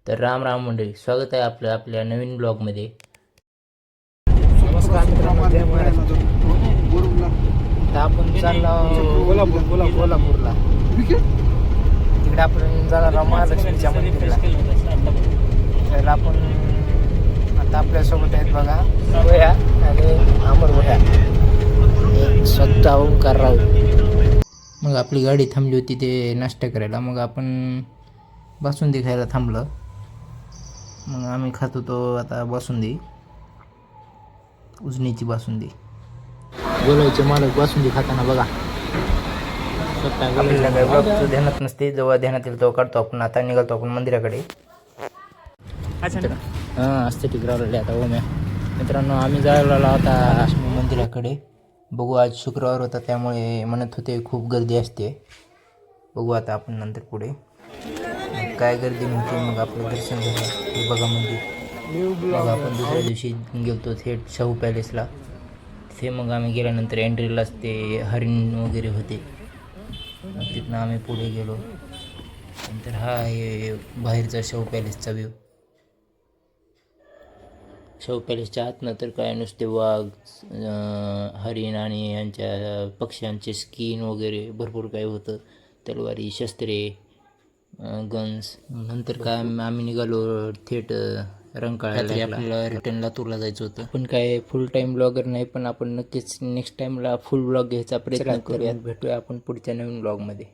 तर राम राम मंडळी, स्वागत आहे आपलं आपल्या नवीन ब्लॉगमध्ये. नमस्कार मित्रांनो, जय महाराष्ट्र. आता आपण चाललो कोल्हापूरला. तिकडे आपण जाणार आहोत महालक्ष्मीच्या मंदिराला. तर आपण आता आपल्यासोबत आहेत बघा भैया आणि अमर भैया, एक स्वतः ओंकार राऊत. मग आपली गाडी थांबली होती ते नाश्ता करायला. मग आपण बासुंदी खायला थांबलं. मग आम्ही खात होतो आता बासुंदी, उजनीची बासुंदी. बोलायचे मालक बासुंदी खाताना बघा. आपल्याला काही ब्लॉगचं ध्यानात नसते, जेव्हा ध्यानात येईल तेव्हा काढतो आपण. आता निघालतो आपण मंदिराकडे. हां, असते ठीक राहिलेले आता ओम्या. मित्रांनो, आम्ही जायला आलो आता मंदिराकडे. बघू, आज शुक्रवार होता त्यामुळे म्हणत होते खूप गर्दी असते. बघू आता आपण नंतर पुढे काय गर्दी नव्हती. मग आपलं दर्शन झालं. हे बघा मंदिर. मग आपण दुसऱ्या दिवशी गेलतो थेट शाहू पॅलेसला. तिथे मग आम्ही गेल्यानंतर एंट्रीलाच ते हरिण वगैरे होते. मग तिथनं आम्ही पुढे गेलो. नंतर हा आहे बाहेरचा शाहू पॅलेसचा व्ह्यू. शाहू पॅलेसच्या आतनं तर काय नुसते वाघ, हरिण आणि यांच्या पक्ष्यांचे स्किन वगैरे भरपूर काय होतं. तलवारी, शस्त्रे, गन्स. नंतर काय आम्ही निघालो थेट रंकाळ्याला. आपल्याला रिटर्न लातूरला जायचं होतं. पण काय फुल टाईम ब्लॉगर नाही, पण आपण नक्कीच नेक्स्ट टाईमला फुल ब्लॉग घ्यायचा प्रयत्न करूयात. भेटूया आपण पुढच्या नवीन ब्लॉगमध्ये.